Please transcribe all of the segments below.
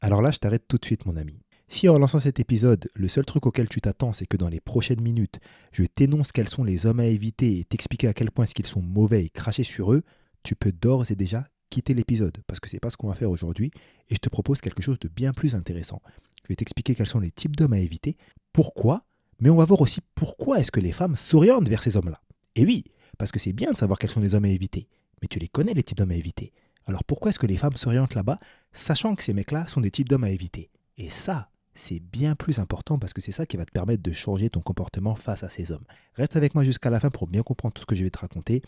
Alors là, je t'arrête tout de suite, mon ami. Si en lançant cet épisode, le seul truc auquel tu t'attends, c'est que dans les prochaines minutes, je t'énonce quels sont les hommes à éviter et t'expliquer à quel point est-ce qu'ils sont mauvais et cracher sur eux, tu peux d'ores et déjà quitter l'épisode parce que c'est pas ce qu'on va faire aujourd'hui et je te propose quelque chose de bien plus intéressant. Je vais t'expliquer quels sont les types d'hommes à éviter, pourquoi, mais on va voir aussi pourquoi est-ce que les femmes s'orientent vers ces hommes-là. Et oui, parce que c'est bien de savoir quels sont les hommes à éviter, mais tu les connais les types d'hommes à éviter. Alors pourquoi est-ce que les femmes s'orientent là-bas, sachant que ces mecs-là sont des types d'hommes à éviter? Et ça, c'est bien plus important parce que c'est ça qui va te permettre de changer ton comportement face à ces hommes. Reste avec moi jusqu'à la fin pour bien comprendre tout ce que je vais te raconter.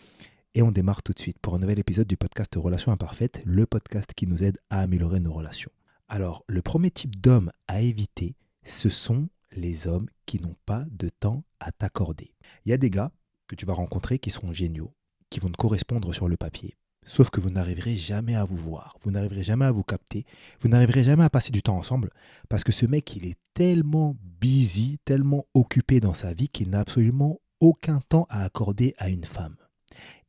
Et on démarre tout de suite pour un nouvel épisode du podcast Relations Imparfaites, le podcast qui nous aide à améliorer nos relations. Alors, le premier type d'homme à éviter, ce sont les hommes qui n'ont pas de temps à t'accorder. Il y a des gars que tu vas rencontrer qui seront géniaux, qui vont te correspondre sur le papier. Sauf que vous n'arriverez jamais à vous voir, vous n'arriverez jamais à vous capter, vous n'arriverez jamais à passer du temps ensemble parce que ce mec, il est tellement busy, tellement occupé dans sa vie qu'il n'a absolument aucun temps à accorder à une femme.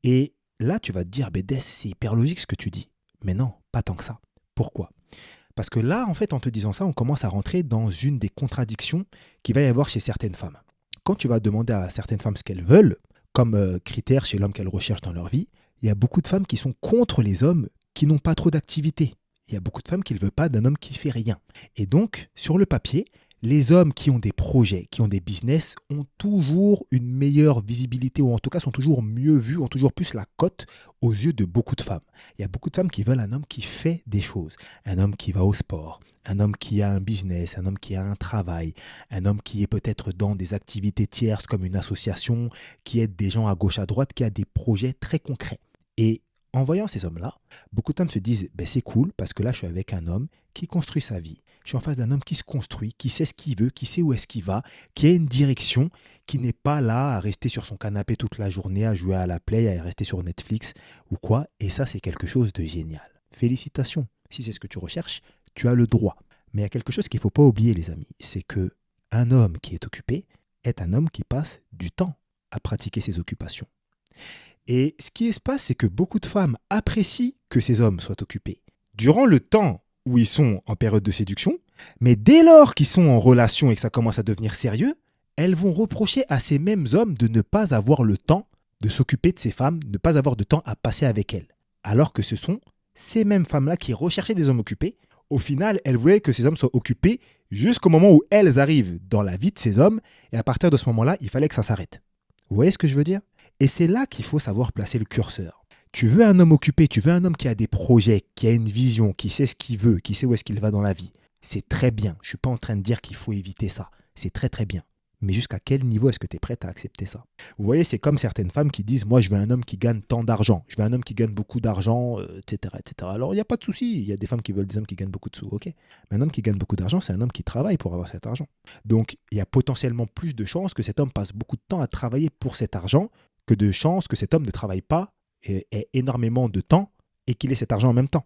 Et là, tu vas te dire, Des, c'est hyper logique ce que tu dis. Mais non, pas tant que ça. Pourquoi? Parce que là, en fait, en te disant ça, on commence à rentrer dans une des contradictions qu'il va y avoir chez certaines femmes. Quand tu vas demander à certaines femmes ce qu'elles veulent, comme critère chez l'homme qu'elles recherchent dans leur vie, il y a beaucoup de femmes qui sont contre les hommes qui n'ont pas trop d'activité. Il y a beaucoup de femmes qui ne veulent pas d'un homme qui fait rien. Et donc, sur le papier, les hommes qui ont des projets, qui ont des business, ont toujours une meilleure visibilité, ou en tout cas sont toujours mieux vus, ont toujours plus la cote aux yeux de beaucoup de femmes. Il y a beaucoup de femmes qui veulent un homme qui fait des choses, un homme qui va au sport, un homme qui a un business, un homme qui a un travail, un homme qui est peut-être dans des activités tierces comme une association, qui aide des gens à gauche à droite, qui a des projets très concrets. Et en voyant ces hommes-là, beaucoup de femmes se disent c'est cool parce que là je suis avec un homme qui construit sa vie. Je suis en face d'un homme qui se construit, qui sait ce qu'il veut, qui sait où est-ce qu'il va, qui a une direction, qui n'est pas là à rester sur son canapé toute la journée, à jouer à la play, à rester sur Netflix ou quoi. Et ça, c'est quelque chose de génial. Félicitations. Si c'est ce que tu recherches, tu as le droit. Mais il y a quelque chose qu'il ne faut pas oublier, les amis, c'est que un homme qui est occupé est un homme qui passe du temps à pratiquer ses occupations. Et ce qui se passe, c'est que beaucoup de femmes apprécient que ces hommes soient occupés durant le temps où ils sont en période de séduction, mais dès lors qu'ils sont en relation et que ça commence à devenir sérieux, elles vont reprocher à ces mêmes hommes de ne pas avoir le temps de s'occuper de ces femmes, de ne pas avoir de temps à passer avec elles. Alors que ce sont ces mêmes femmes-là qui recherchaient des hommes occupés. Au final, elles voulaient que ces hommes soient occupés jusqu'au moment où elles arrivent dans la vie de ces hommes, et à partir de ce moment-là, il fallait que ça s'arrête. Vous voyez ce que je veux dire? Et c'est là qu'il faut savoir placer le curseur. Tu veux un homme occupé, tu veux un homme qui a des projets, qui a une vision, qui sait ce qu'il veut, qui sait où est-ce qu'il va dans la vie. C'est très bien. Je ne suis pas en train de dire qu'il faut éviter ça. C'est très très bien. Mais jusqu'à quel niveau est-ce que tu es prête à accepter ça? Vous voyez, c'est comme certaines femmes qui disent « Moi, je veux un homme qui gagne tant d'argent. Je veux un homme qui gagne beaucoup d'argent, etc. etc. » Alors, il n'y a pas de souci. Il y a des femmes qui veulent des hommes qui gagnent beaucoup de sous. Ok. Mais un homme qui gagne beaucoup d'argent, c'est un homme qui travaille pour avoir cet argent. Donc, il y a potentiellement plus de chances que cet homme passe beaucoup de temps à travailler pour cet argent que de chances que cet homme ne travaille pas et ait énormément de temps et qu'il ait cet argent en même temps.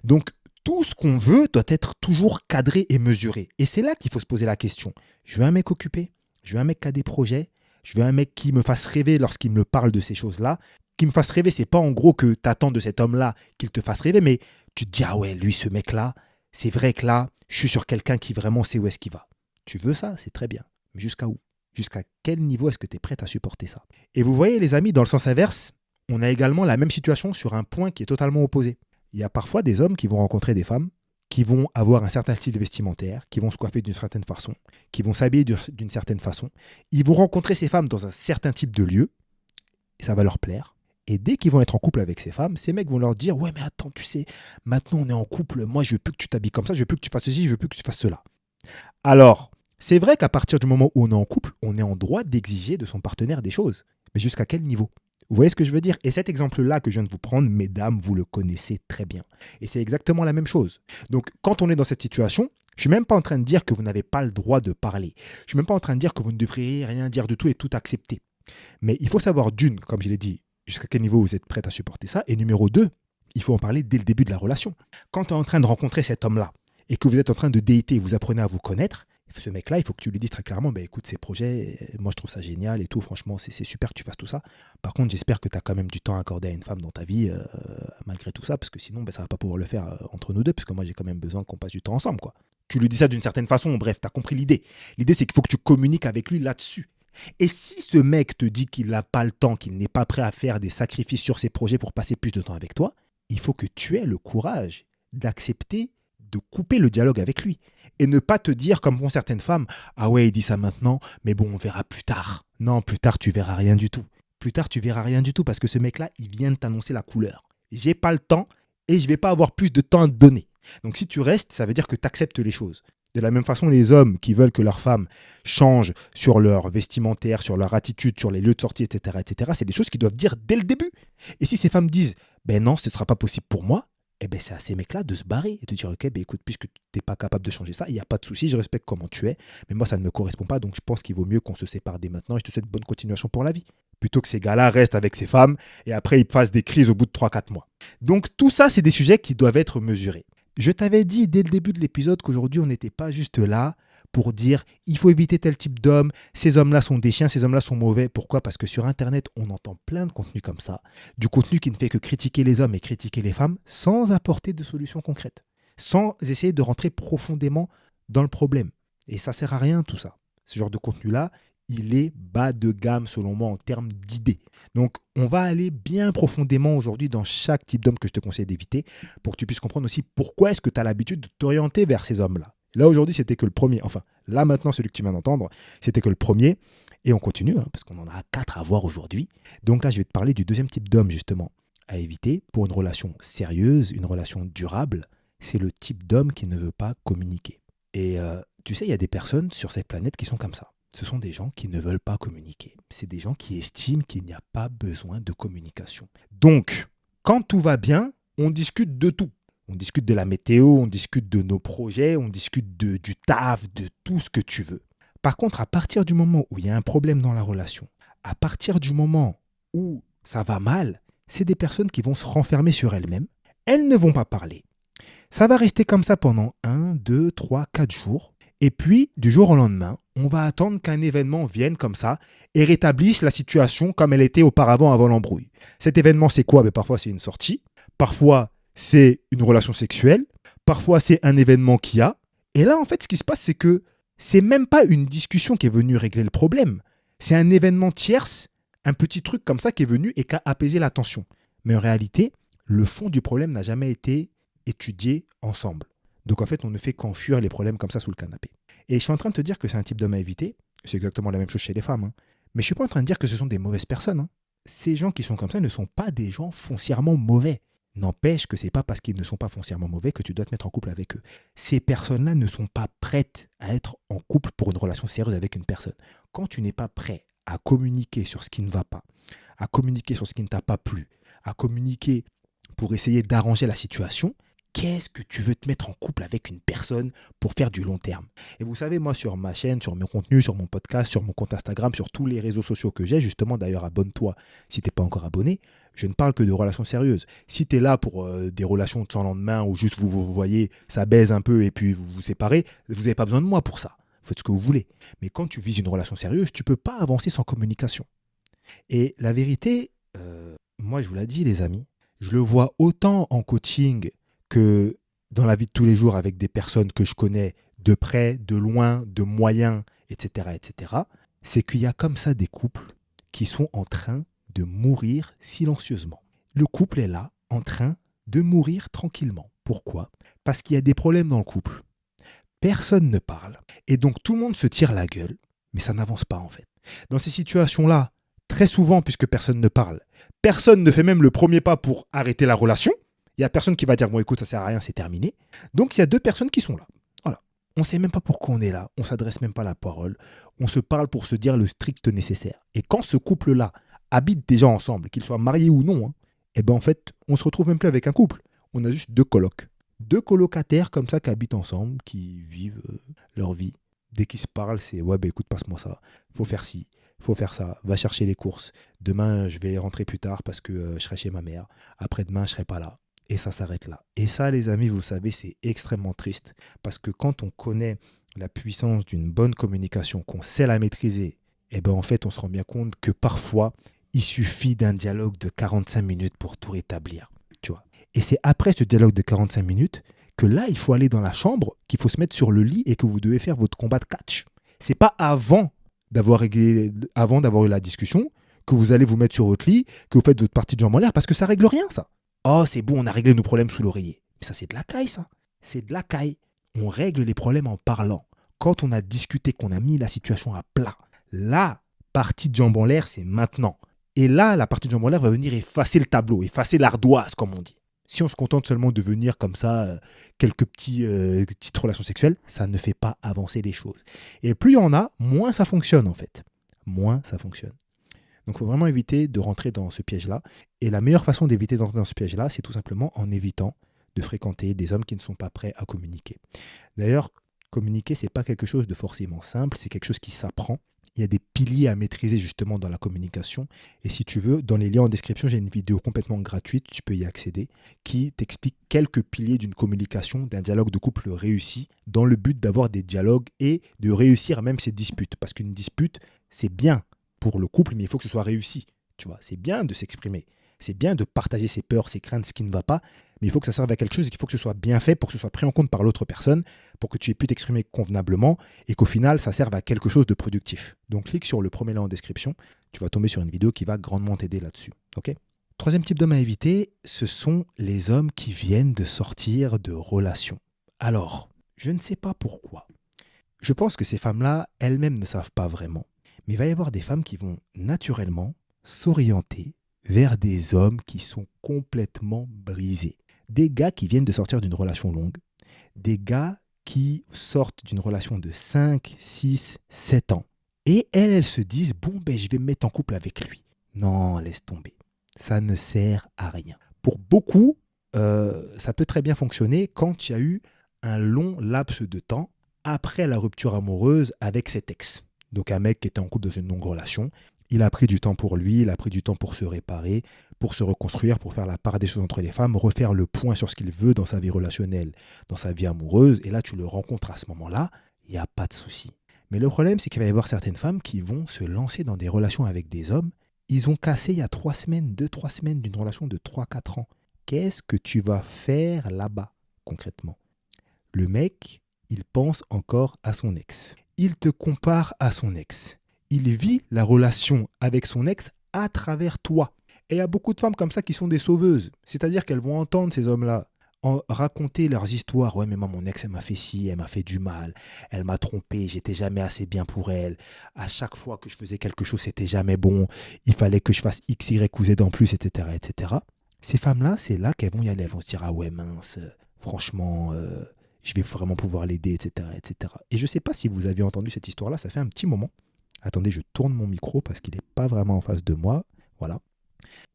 Donc, tout ce qu'on veut doit être toujours cadré et mesuré. Et c'est là qu'il faut se poser la question. Je veux un mec occupé, je veux un mec qui a des projets, je veux un mec qui me fasse rêver lorsqu'il me parle de ces choses-là. Qui me fasse rêver, c'est pas en gros que tu attends de cet homme-là qu'il te fasse rêver, mais tu te dis, ah ouais, lui, ce mec-là, c'est vrai que là, je suis sur quelqu'un qui vraiment sait où est-ce qu'il va. Tu veux ça, c'est très bien. Mais jusqu'à où? Jusqu'à quel niveau est-ce que tu es prête à supporter ça? Et vous voyez, les amis, dans le sens inverse, on a également la même situation sur un point qui est totalement opposé. Il y a parfois des hommes qui vont rencontrer des femmes, qui vont avoir un certain style vestimentaire, qui vont se coiffer d'une certaine façon, qui vont s'habiller d'une certaine façon. Ils vont rencontrer ces femmes dans un certain type de lieu, et ça va leur plaire. Et dès qu'ils vont être en couple avec ces femmes, ces mecs vont leur dire « Ouais, mais attends, tu sais, maintenant on est en couple, moi je veux plus que tu t'habilles comme ça, je veux plus que tu fasses ceci, je veux plus que tu fasses cela. » Alors, c'est vrai qu'à partir du moment où on est en couple, on est en droit d'exiger de son partenaire des choses. Mais jusqu'à quel niveau? Vous voyez ce que je veux dire? Et cet exemple-là que je viens de vous prendre, mesdames, vous le connaissez très bien. Et c'est exactement la même chose. Donc, quand on est dans cette situation, je ne suis même pas en train de dire que vous n'avez pas le droit de parler. Je ne suis même pas en train de dire que vous ne devriez rien dire du tout et tout accepter. Mais il faut savoir d'une, comme je l'ai dit, jusqu'à quel niveau vous êtes prête à supporter ça. Et numéro 2, il faut en parler dès le début de la relation. Quand tu es en train de rencontrer cet homme-là et que vous êtes en train de dater et vous apprenez à vous connaître, Ce mec-là, il faut que tu lui dises très clairement, bah, écoute, ces projets, moi je trouve ça génial et tout, franchement, c'est super que tu fasses tout ça. Par contre, j'espère que tu as quand même du temps à accorder à une femme dans ta vie, malgré tout ça, parce que sinon, bah, ça va pas pouvoir le faire entre nous deux, parce que moi j'ai quand même besoin qu'on passe du temps ensemble, quoi. Tu lui dis ça d'une certaine façon, bref, tu as compris l'idée. L'idée, c'est qu'il faut que tu communiques avec lui là-dessus. Et si ce mec te dit qu'il n'a pas le temps, qu'il n'est pas prêt à faire des sacrifices sur ses projets pour passer plus de temps avec toi, il faut que tu aies le courage d'accepter de couper le dialogue avec lui et ne pas te dire, comme font certaines femmes, ah ouais, il dit ça maintenant, mais bon, on verra plus tard. Non, plus tard, tu verras rien du tout. Plus tard, tu verras rien du tout parce que ce mec-là, il vient de t'annoncer la couleur. J'ai pas le temps et je vais pas avoir plus de temps à te donner. Donc si tu restes, ça veut dire que tu acceptes les choses. De la même façon, les hommes qui veulent que leurs femmes changent sur leur vestimentaire, sur leur attitude, sur les lieux de sortie, etc., c'est des choses qu'ils doivent dire dès le début. Et si ces femmes disent, ben non, ce ne sera pas possible pour moi, eh ben c'est à ces mecs-là de se barrer et de dire, ok, ben écoute, puisque tu n'es pas capable de changer ça, il n'y a pas de souci, je respecte comment tu es, mais moi, ça ne me correspond pas, donc je pense qu'il vaut mieux qu'on se sépare dès maintenant et je te souhaite bonne continuation pour la vie. Plutôt que ces gars-là restent avec ces femmes et après ils fassent des crises au bout de 3 4 mois. Donc tout ça, c'est des sujets qui doivent être mesurés. Je t'avais dit dès le début de l'épisode qu'aujourd'hui, on n'était pas juste là pour dire il faut éviter tel type d'homme, ces hommes-là sont des chiens, ces hommes-là sont mauvais. Pourquoi ? Parce que sur Internet, on entend plein de contenu comme ça, du contenu qui ne fait que critiquer les hommes et critiquer les femmes sans apporter de solutions concrètes, sans essayer de rentrer profondément dans le problème. Et ça sert à rien tout ça. Ce genre de contenu-là, il est bas de gamme selon moi en termes d'idées. Donc on va aller bien profondément aujourd'hui dans chaque type d'homme que je te conseille d'éviter pour que tu puisses comprendre aussi pourquoi est-ce que tu as l'habitude de t'orienter vers ces hommes-là. Là, aujourd'hui, c'était que le premier. Enfin, là, maintenant, celui que tu viens d'entendre, c'était que le premier. Et on continue, parce qu'on en a 4 à voir aujourd'hui. Donc là, je vais te parler du deuxième type d'homme, justement, à éviter pour une relation sérieuse, une relation durable. C'est le type d'homme qui ne veut pas communiquer. Et tu sais, il y a des personnes sur cette planète qui sont comme ça. Ce sont des gens qui ne veulent pas communiquer. C'est des gens qui estiment qu'il n'y a pas besoin de communication. Donc, quand tout va bien, on discute de tout. On discute de la météo, on discute de nos projets, on discute du taf, de tout ce que tu veux. Par contre, à partir du moment où il y a un problème dans la relation, à partir du moment où ça va mal, c'est des personnes qui vont se renfermer sur elles-mêmes. Elles ne vont pas parler. Ça va rester comme ça pendant 1, 2, 3, 4 jours. Et puis, du jour au lendemain, on va attendre qu'un événement vienne comme ça et rétablisse la situation comme elle était auparavant avant l'embrouille. Cet événement, c'est quoi ? Parfois, c'est une sortie. Parfois, c'est une relation sexuelle. Parfois, c'est un événement qu'il y a. Et là, en fait, ce qui se passe, c'est que c'est même pas une discussion qui est venue régler le problème. C'est un événement tierce, un petit truc comme ça qui est venu et qui a apaisé la tension. Mais en réalité, le fond du problème n'a jamais été étudié ensemble. Donc en fait, on ne fait qu'enfuir les problèmes comme ça sous le canapé. Et je suis en train de te dire que c'est un type d'homme à éviter. C'est exactement la même chose chez les femmes. Mais je ne suis pas en train de dire que ce sont des mauvaises personnes. Ces gens qui sont comme ça ne sont pas des gens foncièrement mauvais. N'empêche que ce n'est pas parce qu'ils ne sont pas foncièrement mauvais que tu dois te mettre en couple avec eux. Ces personnes-là ne sont pas prêtes à être en couple pour une relation sérieuse avec une personne. Quand tu n'es pas prêt à communiquer sur ce qui ne va pas, à communiquer sur ce qui ne t'a pas plu, à communiquer pour essayer d'arranger la situation, qu'est-ce que tu veux te mettre en couple avec une personne pour faire du long terme ? Et vous savez, moi, sur ma chaîne, sur mes contenus, sur mon podcast, sur mon compte Instagram, sur tous les réseaux sociaux que j'ai, justement, d'ailleurs, abonne-toi si tu n'es pas encore abonné, je ne parle que de relations sérieuses. Si tu es là pour des relations sans lendemain où juste vous voyez, ça baise un peu et puis vous vous séparez, vous n'avez pas besoin de moi pour ça. Faites ce que vous voulez. Mais quand tu vises une relation sérieuse, tu ne peux pas avancer sans communication. Et la vérité, moi, je vous l'ai dit, les amis, je le vois autant en coaching que dans la vie de tous les jours avec des personnes que je connais de près, de loin, de moyen, etc., c'est qu'il y a comme ça des couples qui sont en train de mourir silencieusement. Le couple est là, en train de mourir tranquillement. Pourquoi ? Parce qu'il y a des problèmes dans le couple. Personne ne parle. Et donc tout le monde se tire la gueule, mais ça n'avance pas en fait. Dans ces situations-là, très souvent, puisque personne ne parle, personne ne fait même le premier pas pour arrêter la relation. Il n'y a personne qui va dire, bon écoute, ça sert à rien, c'est terminé. Donc il y a 2 personnes qui sont là. Voilà. On ne sait même pas pourquoi on est là, on ne s'adresse même pas la parole, on se parle pour se dire le strict nécessaire. Et quand ce couple-là habite déjà ensemble, qu'ils soient mariés ou non, eh ben en fait, on ne se retrouve même plus avec un couple. On a juste 2 colocs. 2 colocataires comme ça qui habitent ensemble, qui vivent leur vie. Dès qu'ils se parlent, c'est ouais, ben écoute, passe-moi ça, faut faire ci, faut faire ça, va chercher les courses. Demain, je vais rentrer plus tard parce que je serai chez ma mère. Après-demain, je serai pas là. Et ça s'arrête là. Et ça, les amis, vous savez, c'est extrêmement triste. Parce que quand on connaît la puissance d'une bonne communication, qu'on sait la maîtriser, eh ben en fait, on se rend bien compte que parfois, il suffit d'un dialogue de 45 minutes pour tout rétablir, tu vois. Et c'est après ce dialogue de 45 minutes que là, il faut aller dans la chambre, qu'il faut se mettre sur le lit et que vous devez faire votre combat de catch. C'est pas avant d'avoir eu la discussion, que vous allez vous mettre sur votre lit, que vous faites votre partie de jambes en l'air, parce que ça règle rien, ça. Oh, c'est bon, on a réglé nos problèmes sous l'oreiller. Mais ça, c'est de la caille, ça. C'est de la caille. On règle les problèmes en parlant. Quand on a discuté, qu'on a mis la situation à plat, la partie de jambes en l'air, c'est maintenant. Et là, la partie de jambes en l'air va venir effacer le tableau, effacer l'ardoise, comme on dit. Si on se contente seulement de venir comme ça, quelques petites relations sexuelles, ça ne fait pas avancer les choses. Et plus il y en a, moins ça fonctionne en fait. Moins ça fonctionne. Donc il faut vraiment éviter de rentrer dans ce piège-là. Et la meilleure façon d'éviter d'entrer dans ce piège-là, c'est tout simplement en évitant de fréquenter des hommes qui ne sont pas prêts à communiquer. D'ailleurs, communiquer, ce n'est pas quelque chose de forcément simple, c'est quelque chose qui s'apprend. Il y a des piliers à maîtriser justement dans la communication. Et si tu veux, dans les liens en description, j'ai une vidéo complètement gratuite, tu peux y accéder, qui t'explique quelques piliers d'une communication, d'un dialogue de couple réussi, dans le but d'avoir des dialogues et de réussir même ces disputes. Parce qu'une dispute, c'est bien pour le couple, mais il faut que ce soit réussi. Tu vois, c'est bien de s'exprimer. C'est bien de partager ses peurs, ses craintes, ce qui ne va pas, mais il faut que ça serve à quelque chose et qu'il faut que ce soit bien fait pour que ce soit pris en compte par l'autre personne, pour que tu aies pu t'exprimer convenablement et qu'au final, ça serve à quelque chose de productif. Donc, clique sur le premier lien en description, tu vas tomber sur une vidéo qui va grandement t'aider là-dessus. Ok ? Troisième type d'homme à éviter, ce sont les hommes qui viennent de sortir de relations. Alors, je ne sais pas pourquoi. Je pense que ces femmes-là, elles-mêmes ne savent pas vraiment. Mais il va y avoir des femmes qui vont naturellement s'orienter vers des hommes qui sont complètement brisés. Des gars qui viennent de sortir d'une relation longue, des gars qui sortent d'une relation de 5, 6, 7 ans. Et elles se disent, bon, ben, je vais me mettre en couple avec lui. Non, laisse tomber. Ça ne sert à rien. Pour beaucoup, ça peut très bien fonctionner quand il y a eu un long laps de temps après la rupture amoureuse avec cet ex. Donc un mec qui était en couple dans une longue relation, il a pris du temps pour lui, il a pris du temps pour se réparer, pour se reconstruire, pour faire la part des choses entre les femmes, refaire le point sur ce qu'il veut dans sa vie relationnelle, dans sa vie amoureuse. Et là, tu le rencontres à ce moment-là, il n'y a pas de souci. Mais le problème, c'est qu'il va y avoir certaines femmes qui vont se lancer dans des relations avec des hommes. Ils ont cassé il y a 3 semaines, 2-3 semaines d'une relation de 3-4 ans. Qu'est-ce que tu vas faire là-bas, concrètement ? Le mec, il pense encore à son ex. Il te compare à son ex. Il vit la relation avec son ex à travers toi. Et il y a beaucoup de femmes comme ça qui sont des sauveuses. C'est-à-dire qu'elles vont entendre ces hommes-là raconter leurs histoires. Ouais, mais moi, mon ex, elle m'a fait ci, elle m'a fait du mal, elle m'a trompé, j'étais jamais assez bien pour elle. À chaque fois que je faisais quelque chose, c'était jamais bon. Il fallait que je fasse X, Y ou Z en plus, etc., etc. Ces femmes-là, c'est là qu'elles vont y aller. Elles vont se dire, ah ouais, mince, franchement, je vais vraiment pouvoir l'aider, etc., etc. Et je ne sais pas si vous avez entendu cette histoire-là, ça fait un petit moment. Attendez, je tourne mon micro parce qu'il n'est pas vraiment en face de moi. Voilà.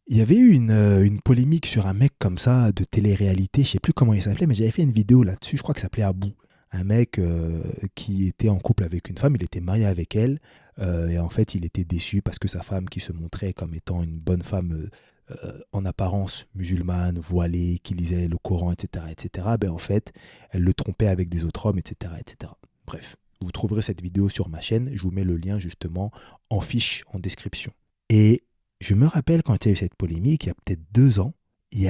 Il y avait eu une polémique sur un mec comme ça de télé-réalité, je ne sais plus comment il s'appelait, mais j'avais fait une vidéo là-dessus, je crois que ça s'appelait Abou. Un mec qui était en couple avec une femme, il était marié avec elle, et en fait il était déçu parce que sa femme, qui se montrait comme étant une bonne femme en apparence musulmane, voilée, qui lisait le Coran, etc., ben en fait, elle le trompait avec des autres hommes, etc., etc. Bref. Vous trouverez cette vidéo sur ma chaîne. Je vous mets le lien justement en fiche, en description. Et je me rappelle quand il y a eu cette polémique, il y a peut-être 2 ans, il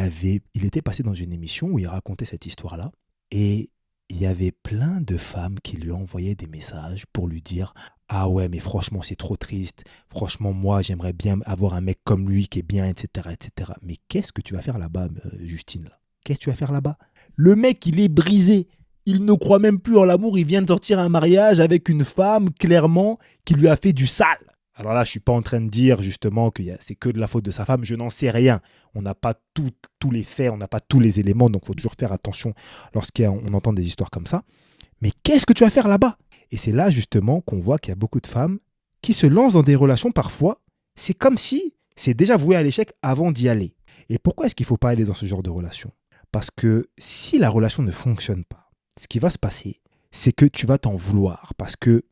était passé dans une émission où il racontait cette histoire-là. Et il y avait plein de femmes qui lui envoyaient des messages pour lui dire « Ah ouais, mais franchement, c'est trop triste. Franchement, moi, j'aimerais bien avoir un mec comme lui qui est bien, etc. etc. » Mais qu'est-ce que tu vas faire là-bas, Justine là ? Qu'est-ce que tu vas faire là-bas ? Le mec, il est brisé. Il ne croit même plus en l'amour, il vient de sortir un mariage avec une femme, clairement, qui lui a fait du sale. Alors là, je ne suis pas en train de dire justement que c'est que de la faute de sa femme, je n'en sais rien. On n'a pas tous les faits, on n'a pas tous les éléments, donc il faut toujours faire attention lorsqu'on entend des histoires comme ça. Mais qu'est-ce que tu vas faire là-bas ? Et c'est là justement qu'on voit qu'il y a beaucoup de femmes qui se lancent dans des relations parfois, c'est comme si c'est déjà voué à l'échec avant d'y aller. Et pourquoi est-ce qu'il ne faut pas aller dans ce genre de relation ? Parce que si la relation ne fonctionne pas, ce qui va se passer, c'est que tu vas t'en vouloir. Parce que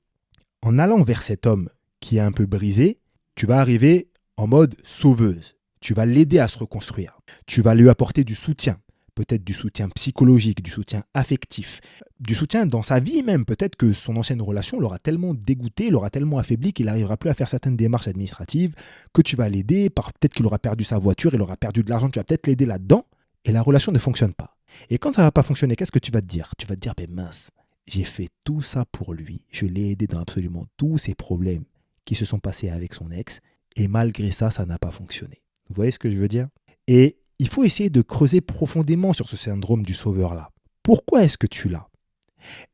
en allant vers cet homme qui est un peu brisé, tu vas arriver en mode sauveuse. Tu vas l'aider à se reconstruire. Tu vas lui apporter du soutien. peut-être du soutien psychologique, du soutien affectif, du soutien dans sa vie même. Peut-être que son ancienne relation l'aura tellement dégoûté, l'aura tellement affaibli qu'il n'arrivera plus à faire certaines démarches administratives, que tu vas l'aider, peut-être qu'il aura perdu sa voiture, il aura perdu de l'argent, tu vas peut-être l'aider là-dedans, et la relation ne fonctionne pas. Et quand ça ne va pas fonctionner, qu'est-ce que tu vas te dire? Tu vas te dire, ben mince, j'ai fait tout ça pour lui, je l'ai aidé dans absolument tous ses problèmes qui se sont passés avec son ex, et malgré ça, ça n'a pas fonctionné. Vous voyez ce que je veux dire? Et il faut essayer de creuser profondément sur ce syndrome du sauveur-là. Pourquoi est-ce que tu l'as?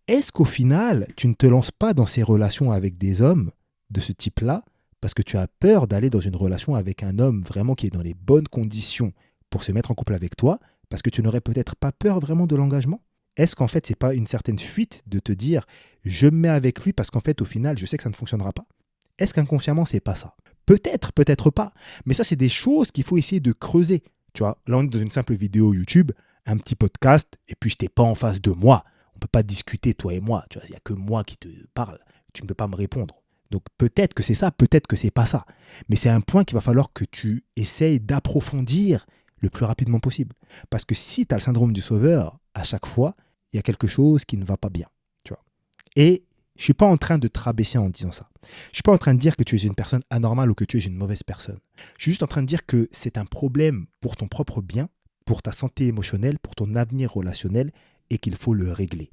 Est-ce qu'au final, tu ne te lances pas dans ces relations avec des hommes de ce type-là parce que tu as peur d'aller dans une relation avec un homme vraiment qui est dans les bonnes conditions pour se mettre en couple avec toi, parce que tu n'aurais peut-être pas peur vraiment de l'engagement? Est-ce qu'en fait, ce n'est pas une certaine fuite de te dire « je me mets avec lui parce qu'en fait, au final, je sais que ça ne fonctionnera pas ». Est-ce qu'inconsciemment, c'est pas ça? Peut-être, peut-être pas. Mais ça, c'est des choses qu'il faut essayer de creuser. Tu vois, là, on est dans une simple vidéo YouTube, un petit podcast, et puis je t'ai pas en face de moi. On ne peut pas discuter, toi et moi. Tu vois, il n'y a que moi qui te parle. Tu ne peux pas me répondre. Donc peut-être que c'est ça, peut-être que c'est pas ça. Mais c'est un point qu'il va falloir que tu essayes d'approfondir le plus rapidement possible. Parce que si tu as le syndrome du sauveur, à chaque fois, il y a quelque chose qui ne va pas bien. Tu vois. Et je ne suis pas en train de te rabaisser en disant ça. Je ne suis pas en train de dire que tu es une personne anormale ou que tu es une mauvaise personne. Je suis juste en train de dire que c'est un problème pour ton propre bien, pour ta santé émotionnelle, pour ton avenir relationnel et qu'il faut le régler.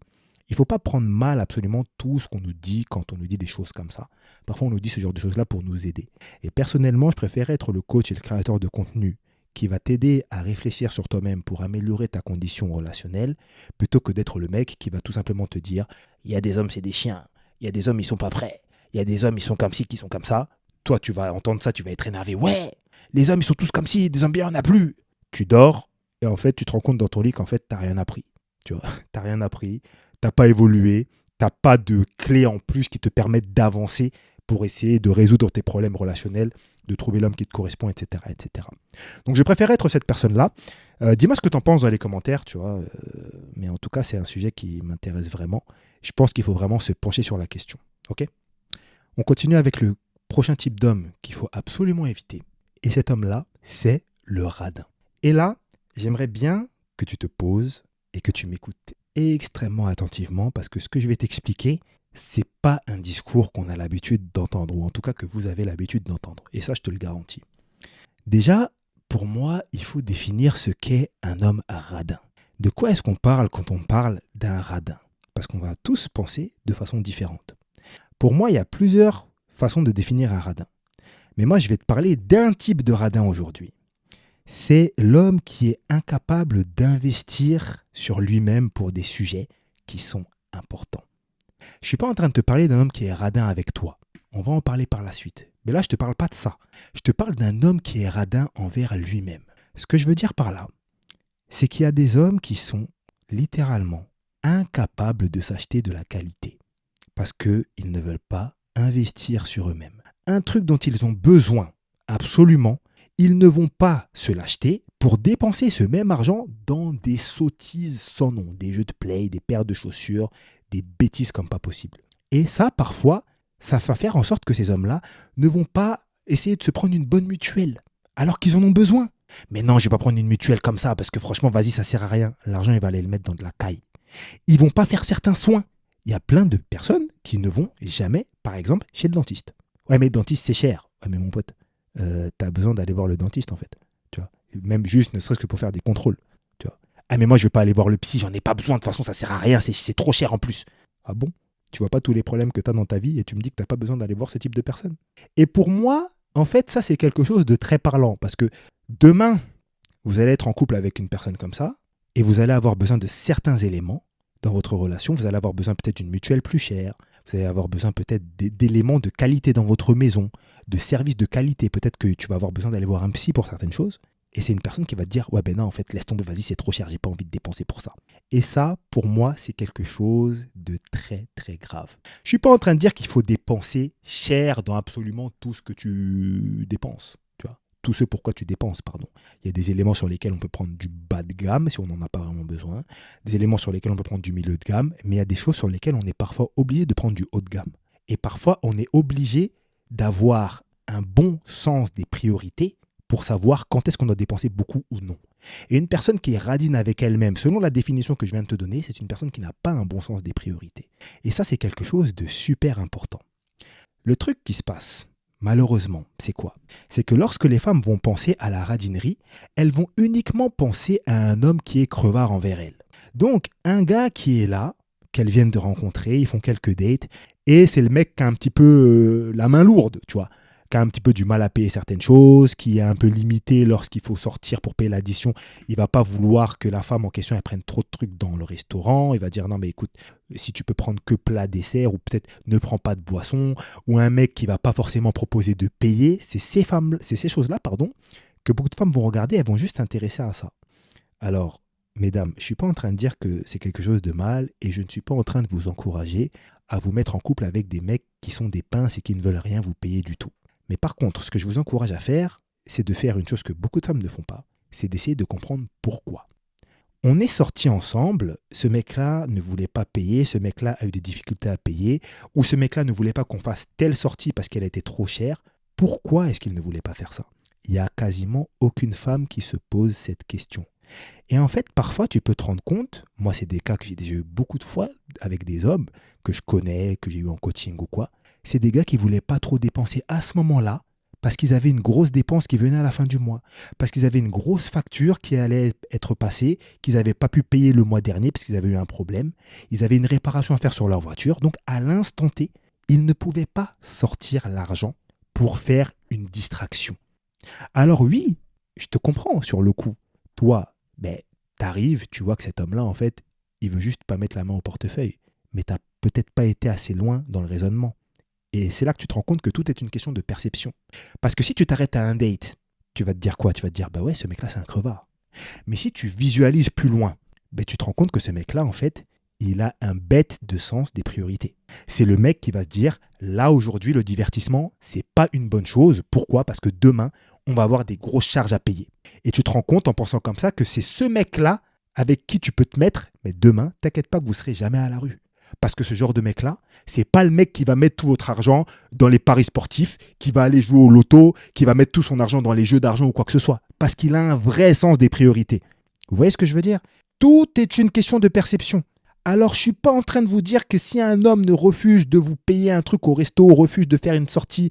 Il ne faut pas prendre mal absolument tout ce qu'on nous dit quand on nous dit des choses comme ça. Parfois, on nous dit ce genre de choses-là pour nous aider. Et personnellement, je préfère être le coach et le créateur de contenu qui va t'aider à réfléchir sur toi-même pour améliorer ta condition relationnelle, plutôt que d'être le mec qui va tout simplement te dire « il y a des hommes, c'est des chiens, il y a des hommes, ils sont pas prêts, il y a des hommes, ils sont comme ci, qui sont comme ça ». Toi, tu vas entendre ça, tu vas être énervé. « Ouais, les hommes, ils sont tous comme ci, des hommes bien, on n'a plus ». Tu dors et en fait, tu te rends compte dans ton lit qu'en fait, tu n'as rien appris. Tu vois, tu n'as rien appris, tu n'as pas évolué, tu n'as pas de clés en plus qui te permettent d'avancer pour essayer de résoudre tes problèmes relationnels, de trouver l'homme qui te correspond, etc. etc. Donc je préfère être cette personne-là. Dis-moi ce que tu en penses dans les commentaires, tu vois. Mais en tout cas, c'est un sujet qui m'intéresse vraiment. Je pense qu'il faut vraiment se pencher sur la question. Ok ? On continue avec le prochain type d'homme qu'il faut absolument éviter. Et cet homme-là, c'est le radin. Et là, j'aimerais bien que tu te poses et que tu m'écoutes extrêmement attentivement parce que ce que je vais t'expliquer, c'est pas un discours qu'on a l'habitude d'entendre, ou en tout cas que vous avez l'habitude d'entendre. Et ça, je te le garantis. Déjà, pour moi, il faut définir ce qu'est un homme radin. De quoi est-ce qu'on parle quand on parle d'un radin? Parce qu'on va tous penser de façon différente. Pour moi, il y a plusieurs façons de définir un radin. Mais moi, je vais te parler d'un type de radin aujourd'hui. C'est l'homme qui est incapable d'investir sur lui-même pour des sujets qui sont importants. Je ne suis pas en train de te parler d'un homme qui est radin avec toi. On va en parler par la suite. Mais là, je ne te parle pas de ça. Je te parle d'un homme qui est radin envers lui-même. Ce que je veux dire par là, c'est qu'il y a des hommes qui sont littéralement incapables de s'acheter de la qualité parce qu'ils ne veulent pas investir sur eux-mêmes. Un truc dont ils ont besoin, absolument, ils ne vont pas se l'acheter pour dépenser ce même argent dans des sottises sans nom, des jeux de play, des paires de chaussures, des bêtises comme pas possible. Et ça, parfois, ça va faire en sorte que ces hommes-là ne vont pas essayer de se prendre une bonne mutuelle, alors qu'ils en ont besoin. Mais non, je ne vais pas prendre une mutuelle comme ça, parce que franchement, vas-y, ça ne sert à rien. L'argent, il va aller le mettre dans de la caille. Ils ne vont pas faire certains soins. Il y a plein de personnes qui ne vont jamais, par exemple, chez le dentiste. Ouais, mais le dentiste, c'est cher. Ouais, mais mon pote, tu as besoin d'aller voir le dentiste, en fait. Tu vois, même juste, ne serait-ce que pour faire des contrôles. Tu vois. Ah, mais moi, je ne vais pas aller voir le psy, j'en ai pas besoin. De toute façon, ça ne sert à rien, c'est trop cher en plus. Ah bon? Tu vois pas tous les problèmes que tu as dans ta vie et tu me dis que tu n'as pas besoin d'aller voir ce type de personne. Et pour moi, en fait, ça, c'est quelque chose de très parlant. Parce que demain, vous allez être en couple avec une personne comme ça et vous allez avoir besoin de certains éléments dans votre relation. Vous allez avoir besoin peut-être d'une mutuelle plus chère. Vous allez avoir besoin peut-être d'éléments de qualité dans votre maison, de services de qualité. Peut-être que tu vas avoir besoin d'aller voir un psy pour certaines choses. Et c'est une personne qui va te dire « Ouais, ben non, en fait, laisse tomber, vas-y, c'est trop cher, j'ai pas envie de dépenser pour ça. » Et ça, pour moi, c'est quelque chose de très, très grave. Je suis pas en train de dire qu'il faut dépenser cher dans absolument tout ce que tu dépenses. Tu vois, tout ce pourquoi tu dépenses, pardon. Il y a des éléments sur lesquels on peut prendre du bas de gamme si on n'en a pas vraiment besoin. Des éléments sur lesquels on peut prendre du milieu de gamme. Mais il y a des choses sur lesquelles on est parfois obligé de prendre du haut de gamme. Et parfois, on est obligé d'avoir un bon sens des priorités pour savoir quand est-ce qu'on doit dépenser beaucoup ou non. Et une personne qui est radine avec elle-même, selon la définition que je viens de te donner, c'est une personne qui n'a pas un bon sens des priorités. Et ça, c'est quelque chose de super important. Le truc qui se passe, malheureusement, c'est quoi? C'est que lorsque les femmes vont penser à la radinerie, elles vont uniquement penser à un homme qui est crevard envers elles. Donc, un gars qui est là, qu'elles viennent de rencontrer, ils font quelques dates, et c'est le mec qui a un petit peu la main lourde, tu vois, qui a un petit peu du mal à payer certaines choses, qui est un peu limité lorsqu'il faut sortir pour payer l'addition. Il va pas vouloir que la femme en question elle prenne trop de trucs dans le restaurant. Il va dire non mais écoute, si tu peux prendre que plat, dessert, ou peut-être ne prends pas de boisson, ou un mec qui va pas forcément proposer de payer. C'est ces choses-là, pardon, que beaucoup de femmes vont regarder, elles vont juste s'intéresser à ça. Alors, mesdames, je ne suis pas en train de dire que c'est quelque chose de mal et je ne suis pas en train de vous encourager à vous mettre en couple avec des mecs qui sont des pinces et qui ne veulent rien vous payer du tout. Mais par contre, ce que je vous encourage à faire, c'est de faire une chose que beaucoup de femmes ne font pas, c'est d'essayer de comprendre pourquoi. On est sortis ensemble, ce mec-là ne voulait pas payer, ce mec-là a eu des difficultés à payer, ou ce mec-là ne voulait pas qu'on fasse telle sortie parce qu'elle était trop chère. Pourquoi est-ce qu'il ne voulait pas faire ça? Il n'y a quasiment aucune femme qui se pose cette question. Et en fait, parfois, tu peux te rendre compte, moi, c'est des cas que j'ai déjà eu beaucoup de fois avec des hommes que je connais, que j'ai eu en coaching ou quoi. C'est des gars qui ne voulaient pas trop dépenser à ce moment-là parce qu'ils avaient une grosse dépense qui venait à la fin du mois, parce qu'ils avaient une grosse facture qui allait être passée, qu'ils n'avaient pas pu payer le mois dernier parce qu'ils avaient eu un problème. Ils avaient une réparation à faire sur leur voiture. Donc, à l'instant T, ils ne pouvaient pas sortir l'argent pour faire une distraction. Alors oui, je te comprends sur le coup. Toi, ben, t'arrives, tu vois que cet homme-là, en fait, il veut juste pas mettre la main au portefeuille. Mais t'as peut-être pas été assez loin dans le raisonnement. Et c'est là que tu te rends compte que tout est une question de perception. Parce que si tu t'arrêtes à un date, tu vas te dire quoi? Tu vas te dire, bah ouais, ce mec-là, c'est un crevard. Mais si tu visualises plus loin, ben, tu te rends compte que ce mec-là, en fait, il a un bête de sens des priorités. C'est le mec qui va se dire, là, aujourd'hui, le divertissement, c'est pas une bonne chose. Pourquoi? Parce que demain, on va avoir des grosses charges à payer. Et tu te rends compte en pensant comme ça que c'est ce mec-là avec qui tu peux te mettre, mais demain, t'inquiète pas que vous serez jamais à la rue. Parce que ce genre de mec-là, c'est pas le mec qui va mettre tout votre argent dans les paris sportifs, qui va aller jouer au loto, qui va mettre tout son argent dans les jeux d'argent ou quoi que ce soit. Parce qu'il a un vrai sens des priorités. Vous voyez ce que je veux dire? Tout est une question de perception. Alors, je ne suis pas en train de vous dire que si un homme ne refuse de vous payer un truc au resto, refuse de faire une sortie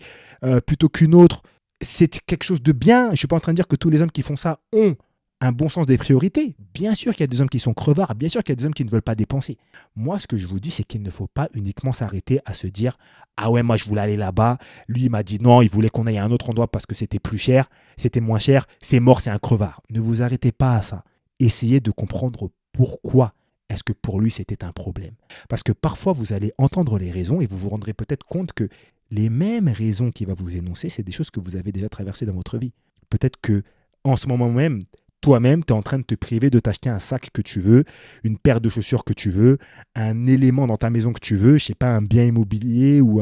plutôt qu'une autre, c'est quelque chose de bien. Je ne suis pas en train de dire que tous les hommes qui font ça ont un bon sens des priorités. Bien sûr qu'il y a des hommes qui sont crevards, bien sûr qu'il y a des hommes qui ne veulent pas dépenser. Moi, ce que je vous dis, c'est qu'il ne faut pas uniquement s'arrêter à se dire « Ah ouais, moi je voulais aller là-bas, lui il m'a dit non, il voulait qu'on aille à un autre endroit parce que c'était plus cher, c'était moins cher, c'est mort, c'est un crevard. » Ne vous arrêtez pas à ça. Essayez de comprendre pourquoi est-ce que pour lui c'était un problème. Parce que parfois vous allez entendre les raisons et vous vous rendrez peut-être compte que les mêmes raisons qu'il va vous énoncer, c'est des choses que vous avez déjà traversées dans votre vie. Peut-être que en ce moment même, toi-même, tu es en train de te priver de t'acheter un sac que tu veux, une paire de chaussures que tu veux, un élément dans ta maison que tu veux, je sais pas, un bien immobilier ou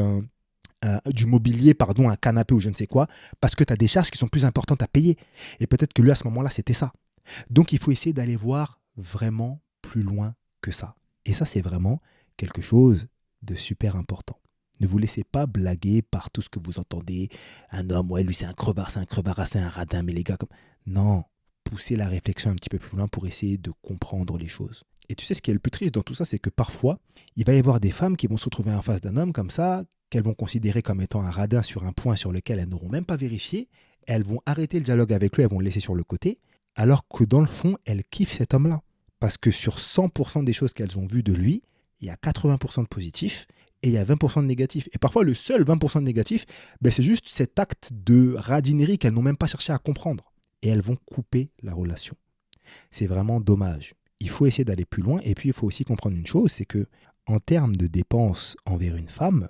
du mobilier, pardon, un canapé ou je ne sais quoi, parce que tu as des charges qui sont plus importantes à payer. Et peut-être que lui, à ce moment-là, c'était ça. Donc, il faut essayer d'aller voir vraiment plus loin que ça. Et ça, c'est vraiment quelque chose de super important. Ne vous laissez pas blaguer par tout ce que vous entendez. Un homme, ouais, lui, c'est un crevard, c'est un radin, mais les gars, comme... Non, poussez la réflexion un petit peu plus loin pour essayer de comprendre les choses. Et tu sais, ce qui est le plus triste dans tout ça, c'est que parfois, il va y avoir des femmes qui vont se retrouver en face d'un homme comme ça, qu'elles vont considérer comme étant un radin sur un point sur lequel elles n'auront même pas vérifié. Elles vont arrêter le dialogue avec lui, elles vont le laisser sur le côté, alors que dans le fond, elles kiffent cet homme-là. Parce que sur 100% des choses qu'elles ont vues de lui, il y a 80% de positifs et il y a 20% de négatifs. Et parfois, le seul 20% de négatif, c'est juste cet acte de radinerie qu'elles n'ont même pas cherché à comprendre. Et elles vont couper la relation. C'est vraiment dommage. Il faut essayer d'aller plus loin. Et puis, il faut aussi comprendre une chose, c'est que en termes de dépenses envers une femme,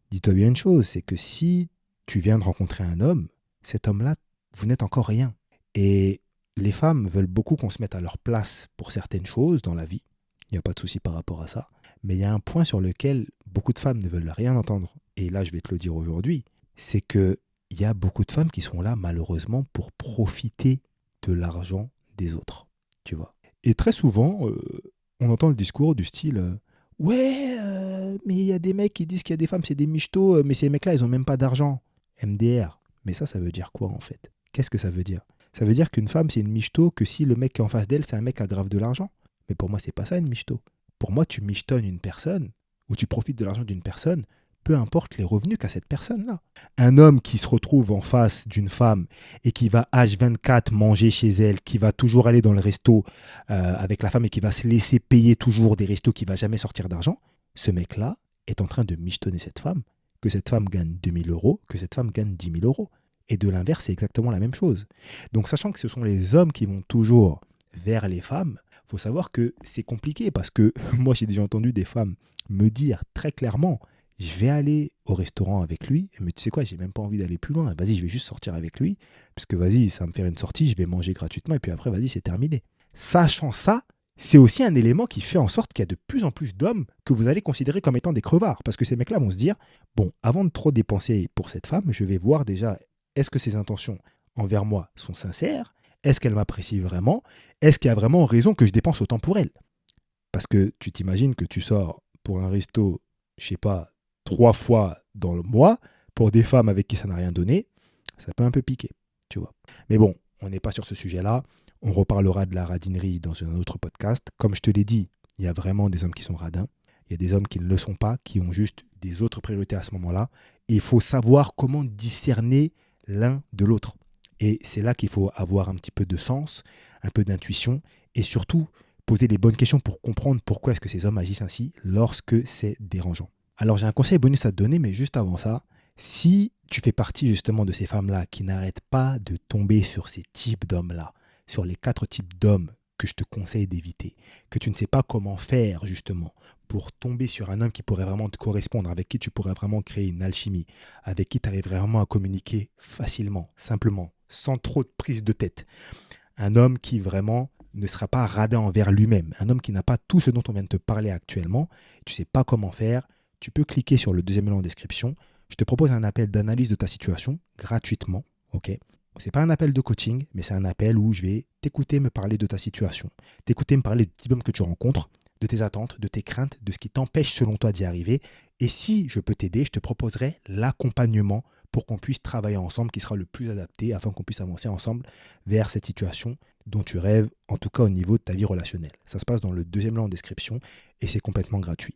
dis-toi bien une chose, c'est que si tu viens de rencontrer un homme, cet homme-là, vous n'êtes encore rien. Et les femmes veulent beaucoup qu'on se mette à leur place pour certaines choses dans la vie. Il n'y a pas de souci par rapport à ça. Mais il y a un point sur lequel beaucoup de femmes ne veulent rien entendre. Et là, je vais te le dire aujourd'hui. C'est qu'il y a beaucoup de femmes qui sont là, malheureusement, pour profiter de l'argent des autres. Tu vois. Et très souvent, on entend le discours du style ouais, mais il y a des mecs qui disent qu'il y a des femmes, c'est des michtos, mais ces mecs-là, ils n'ont même pas d'argent. MDR. Mais ça veut dire quoi en fait? Qu'est-ce que ça veut dire? Ça veut dire qu'une femme, c'est une michto que si le mec qui est en face d'elle, c'est un mec qui a grave de l'argent. Mais pour moi, c'est pas ça une michto. Pour moi, tu michetonnes une personne ou tu profites de l'argent d'une personne, peu importe les revenus qu'a cette personne-là. Un homme qui se retrouve en face d'une femme et qui va H24 manger chez elle, qui va toujours aller dans le resto avec la femme et qui va se laisser payer toujours des restos, qui va jamais sortir d'argent, ce mec-là est en train de michetonner cette femme, que cette femme gagne 2000 euros, que cette femme gagne 10 000 euros. Et de l'inverse, c'est exactement la même chose. Donc, sachant que ce sont les hommes qui vont toujours vers les femmes, il faut savoir que c'est compliqué parce que moi, j'ai déjà entendu des femmes me dire très clairement, je vais aller au restaurant avec lui, mais tu sais quoi, j'ai même pas envie d'aller plus loin. Vas-y, je vais juste sortir avec lui, parce que vas-y, ça va me faire une sortie, je vais manger gratuitement, et puis après, vas-y, c'est terminé. Sachant ça, c'est aussi un élément qui fait en sorte qu'il y a de plus en plus d'hommes que vous allez considérer comme étant des crevards. Parce que ces mecs-là vont se dire, bon, avant de trop dépenser pour cette femme, je vais voir déjà, est-ce que ses intentions envers moi sont sincères? Est-ce qu'elle m'apprécie vraiment? Est-ce qu'il y a vraiment raison que je dépense autant pour elle? Parce que tu t'imagines que tu sors pour un resto, je sais pas, 3 fois dans le mois, pour des femmes avec qui ça n'a rien donné, ça peut un peu piquer, tu vois. Mais bon, on n'est pas sur ce sujet-là. On reparlera de la radinerie dans un autre podcast. Comme je te l'ai dit, il y a vraiment des hommes qui sont radins. Il y a des hommes qui ne le sont pas, qui ont juste des autres priorités à ce moment-là. Et il faut savoir comment discerner l'un de l'autre. Et c'est là qu'il faut avoir un petit peu de sens, un peu d'intuition et surtout poser les bonnes questions pour comprendre pourquoi est-ce que ces hommes agissent ainsi lorsque c'est dérangeant. Alors j'ai un conseil bonus à te donner, mais juste avant ça, si tu fais partie justement de ces femmes-là qui n'arrêtent pas de tomber sur ces types d'hommes-là, sur les 4 types d'hommes que je te conseille d'éviter, que tu ne sais pas comment faire justement pour tomber sur un homme qui pourrait vraiment te correspondre, avec qui tu pourrais vraiment créer une alchimie, avec qui tu arriverais vraiment à communiquer facilement, simplement, sans trop de prise de tête. Un homme qui vraiment ne sera pas radin envers lui-même, un homme qui n'a pas tout ce dont on vient de te parler actuellement, tu ne sais pas comment faire, tu peux cliquer sur le deuxième lien en description. Je te propose un appel d'analyse de ta situation gratuitement, ok? C'est pas un appel de coaching, mais c'est un appel où je vais t'écouter me parler de ta situation, t'écouter me parler du type d'homme que tu rencontres, de tes attentes, de tes craintes, de ce qui t'empêche selon toi d'y arriver. Et si je peux t'aider, je te proposerai l'accompagnement pour qu'on puisse travailler ensemble, qui sera le plus adapté afin qu'on puisse avancer ensemble vers cette situation dont tu rêves, en tout cas au niveau de ta vie relationnelle. Ça se passe dans le deuxième lien en description et c'est complètement gratuit.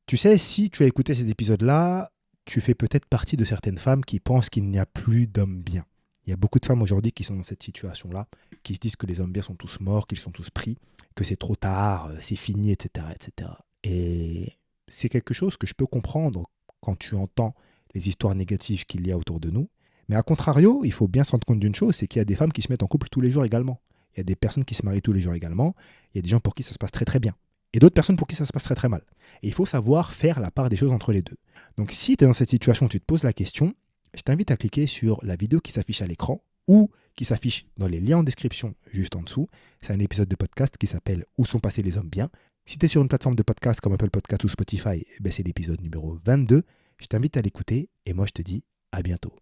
Tu sais, si tu as écouté cet épisode-là, tu fais peut-être partie de certaines femmes qui pensent qu'il n'y a plus d'hommes bien. Il y a beaucoup de femmes aujourd'hui qui sont dans cette situation-là, qui se disent que les hommes bien sont tous morts, qu'ils sont tous pris, que c'est trop tard, c'est fini, etc., etc. Et c'est quelque chose que je peux comprendre quand tu entends les histoires négatives qu'il y a autour de nous. Mais à contrario, il faut bien se rendre compte d'une chose, c'est qu'il y a des femmes qui se mettent en couple tous les jours également. Il y a des personnes qui se marient tous les jours également. Il y a des gens pour qui ça se passe très très bien. Et d'autres personnes pour qui ça se passe très très mal. Et il faut savoir faire la part des choses entre les deux. Donc si tu es dans cette situation où tu te poses la question, je t'invite à cliquer sur la vidéo qui s'affiche à l'écran ou qui s'affiche dans les liens en description juste en dessous. C'est un épisode de podcast qui s'appelle « Où sont passés les hommes bien ?» Si tu es sur une plateforme de podcast comme Apple Podcast ou Spotify, c'est l'épisode numéro 22. Je t'invite à l'écouter et moi je te dis à bientôt.